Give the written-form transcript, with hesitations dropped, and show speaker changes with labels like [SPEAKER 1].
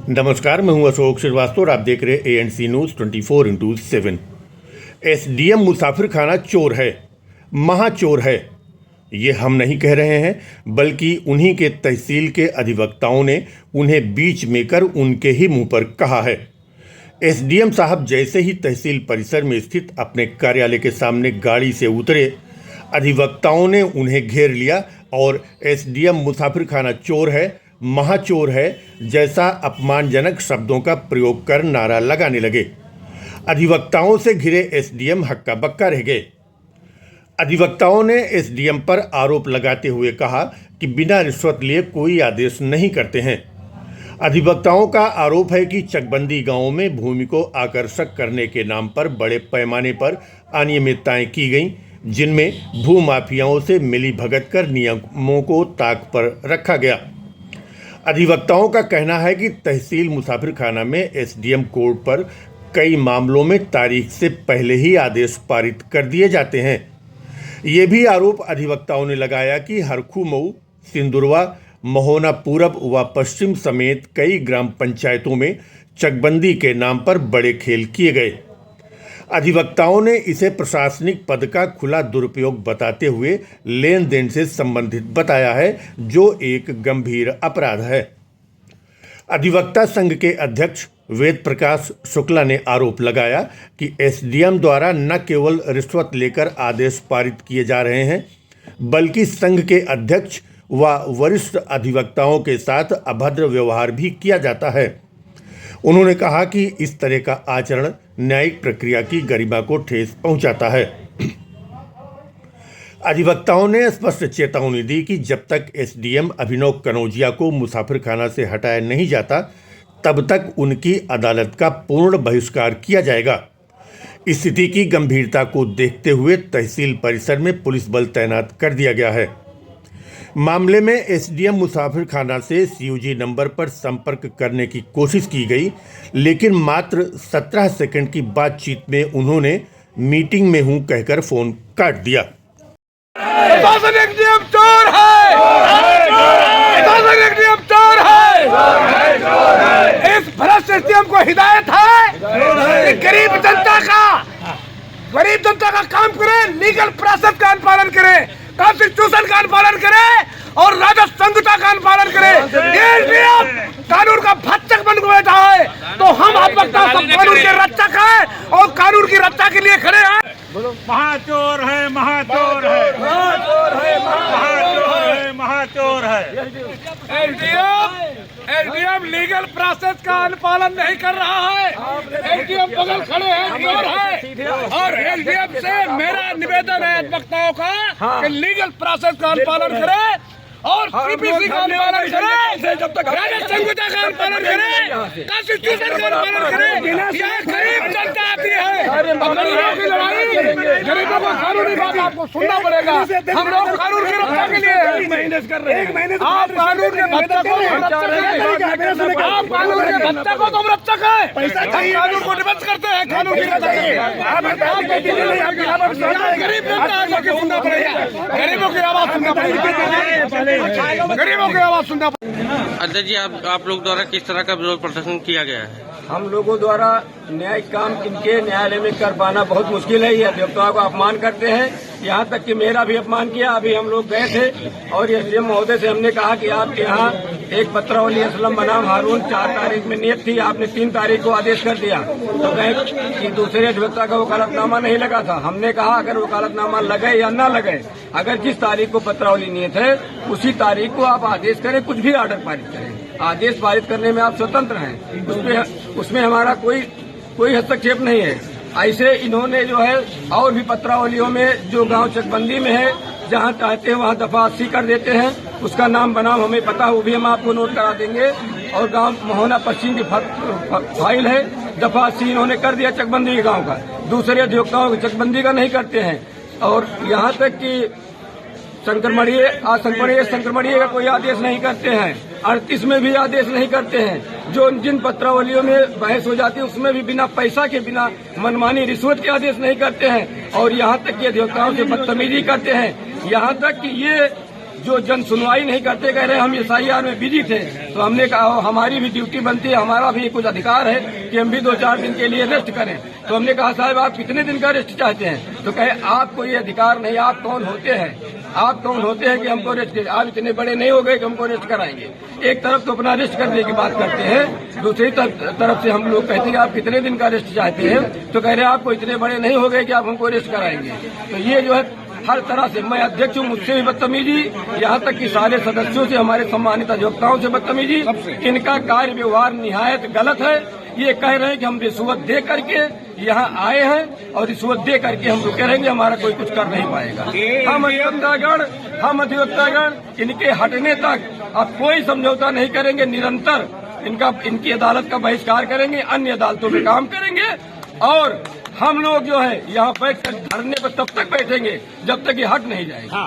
[SPEAKER 1] नमस्कार, मैं हूं अशोक श्रीवास्तव और आप देख रहे हैं ANC न्यूज़ 24/7। SDM मुसाफिर खाना चोर है, महाचोर है। ये हम नहीं कह रहे हैं, बल्कि उन्हीं के तहसील के अधिवक्ताओं ने उन्हें बीच में कर उनके ही मुंह पर कहा है। SDM साहब जैसे ही तहसील परिसर में स्थित अपने कार्यालय के सामने गाड़ी से उतरे, अधिवक्ताओं ने उन्हें घेर लिया और SDM मुसाफिर खाना चोर है, महाचोर है जैसा अपमानजनक शब्दों का प्रयोग कर नारा लगाने लगे। अधिवक्ताओं से घिरे SDM हक्का बक्का रह गए। अधिवक्ताओं ने SDM पर आरोप लगाते हुए कहा कि बिना रिश्वत लिए कोई आदेश नहीं करते हैं। अधिवक्ताओं का आरोप है कि चकबंदी गांवों में भूमि को आकर्षक करने के नाम पर बड़े पैमाने पर अनियमितताएं की गईं, जिनमें भूमाफियाओं से मिली भगत कर नियमों को ताक पर रखा गया। अधिवक्ताओं का कहना है कि तहसील मुसाफिर खाना में SDM कोर्ट पर कई मामलों में तारीख से पहले ही आदेश पारित कर दिए जाते हैं। ये भी आरोप अधिवक्ताओं ने लगाया कि हरखू मऊ, सिंदुरवा, महोना पूरब व पश्चिम समेत कई ग्राम पंचायतों में चकबंदी के नाम पर बड़े खेल किए गए। अधिवक्ताओं ने इसे प्रशासनिक पद का खुला दुरुपयोग बताते हुए लेन देन से संबंधित बताया है, जो एक गंभीर अपराध है। अधिवक्ता संघ के अध्यक्ष वेद प्रकाश शुक्ला ने आरोप लगाया कि SDM द्वारा न केवल रिश्वत लेकर आदेश पारित किए जा रहे हैं, बल्कि संघ के अध्यक्ष व वरिष्ठ अधिवक्ताओं के साथ अभद्र व्यवहार भी किया जाता है। उन्होंने कहा कि इस तरह का आचरण न्यायिक प्रक्रिया की गरिमा को ठेस पहुंचाता है। अधिवक्ताओं ने स्पष्ट चेतावनी दी कि जब तक SDM अभिनव कनौजिया को मुसाफिर खाना से हटाया नहीं जाता, तब तक उनकी अदालत का पूर्ण बहिष्कार किया जाएगा। स्थिति की गंभीरता को देखते हुए तहसील परिसर में पुलिस बल तैनात कर दिया गया है। मामले में SDM मुसाफिर खाना से CUG नंबर पर संपर्क करने की कोशिश की गई, लेकिन मात्र 17 सेकंड की बातचीत में उन्होंने मीटिंग में हूं कहकर फोन काट दिया।
[SPEAKER 2] SDM चोर है, SDM चोर है। इस भ्रष्ट SDM को हिदायत है कि गरीब जनता का काम करे, लीगल प्रोसेस का अनुपालन करे, कॉन्स्टिट्यूशन का अनुपालन करे और राजस्व संहिता का अनुपालन करे। ये कानून का भक्षक बन के बैठा है, तो हम अधिवक्ता सब कानून के रक्षक हैं और कानून की रक्षा के लिए खड़े हैं।
[SPEAKER 3] महाचोर है, महाचोर है, महाचोर है, महाचोर है, महाचोर है।
[SPEAKER 2] SDM लीगल प्रोसेस का अनुपालन नहीं कर रहा है। SDM बगल खड़े हैं, चोर है। और SDM से मेरा निवेदन है अधिवक्ताओं का कि लीगल प्रोसेस का अनुपालन करे और CPC का अनुपालन करे, जब तक राजस्व संहिता का अनुपालन करे, कॉन्स्टिट्यूशन का अनुपालन करे। यहाँ गरीब जनता आती है, गरीबों की लड़ाई, गरीबों को कानूनी बात आपको सुनना पड़ेगा। हम लोग कानून की रक्षा के लिए आप कानून के भत्ता को आप कानून के भत्ता को तुम रक्षक है, कानून को डिफेंस करते हैं, कानून की रक्षा गरीब जनता आके सुनना पड़ेगा, गरीबों की आवाज सुनना पड़ेगा, गरीबों की आवाज सुनना।
[SPEAKER 4] अध्यक्ष जी, आप लोग द्वारा किस तरह का विरोध प्रदर्शन किया गया है?
[SPEAKER 5] हम लोगों द्वारा न्यायिक काम इनके न्यायालय में कर पाना बहुत मुश्किल है। ये अधिवक्ताओं का अपमान करते हैं, यहाँ तक कि मेरा भी अपमान किया। अभी हम लोग गए थे और SDM महोदय से हमने कहा कि आपके यहाँ एक पत्रावली असलम बनाम हारून 4 तारीख में नियत थी, आपने 3 तारीख को आदेश कर दिया। तो कहे कि दूसरे अधिवक्ता का वकालतनामा नहीं लगा था। हमने कहा अगर वकालतनामा लगे या न लगे, अगर जिस तारीख को पत्रावली नियत है उसी तारीख को आप आदेश करें, कुछ भी ऑर्डर पारित करें। आदेश पारित करने में आप स्वतंत्र हैं, उसमें हमारा कोई हस्तक्षेप नहीं है। ऐसे इन्होंने जो है और भी पत्रावलियों में जो गांव चकबंदी में है, जहां चाहते हैं वहां दफा 80 कर देते हैं। उसका नाम बनाम हमें पता, वो भी हम आपको नोट करा देंगे। और गांव महोना पश्चिम की फाइल है, दफा 80 इन्होंने कर दिया चकबंदी के गाँव का। दूसरे अधिवक्ताओं की चकबंदी का नहीं करते हैं। और यहाँ तक कि संक्रमणीय का कोई आदेश नहीं करते हैं। 38 में भी आदेश नहीं करते हैं। जो जिन पत्रावलियों में बहस हो जाती है उसमें भी बिना पैसा के, बिना मनमानी रिश्वत के आदेश नहीं करते हैं। और यहाँ तक कि अधिवक्ताओं से बदतमीजी करते हैं। यहाँ तक कि ये जो जन सुनवाई नहीं करते, कह रहे हम SIR में बिजी थे। तो हमने कहा हमारी भी ड्यूटी बनती है, हमारा भी कुछ अधिकार है कि हम भी 2-4 दिन के लिए रेस्ट करें। तो हमने कहा साहब आप कितने दिन का रेस्ट चाहते हैं? तो कहे आपको ये अधिकार नहीं, आप कौन होते हैं, आप कौन होते हैं कि हमको रेस्ट, आप इतने बड़े नहीं हो गए कि हमको रेस्ट कराएंगे। एक तरफ तो अपना रेस्ट करने की बात करते हैं, दूसरी तरफ से हम लोग कहते हैं आप कितने दिन का रेस्ट चाहते हैं, तो कह रहे आपको इतने बड़े नहीं हो गए कि आप हमको रेस्ट कराएंगे। तो ये जो है हर तरह से, मैं अध्यक्ष हूँ, मुझसे भी बदतमीजी, यहाँ तक कि सारे सदस्यों से, हमारे सम्मानित अधिवक्ताओं से बदतमीजी। इनका कार्य व्यवहार निहायत गलत है। ये कह रहे हैं कि हम रिश्वत दे करके यहाँ आए हैं और रिश्वत दे करके हम रुके रहेंगे, हमारा कोई कुछ कर नहीं पाएगा। हम अधिवक्तागण इनके हटने तक अब कोई समझौता नहीं करेंगे, निरंतर इनकी अदालत का बहिष्कार करेंगे, अन्य अदालतों में काम करेंगे। और हम लोग जो है यहाँ बैठ कर धरने पर तब तक बैठेंगे जब तक ये हट नहीं जाएगा।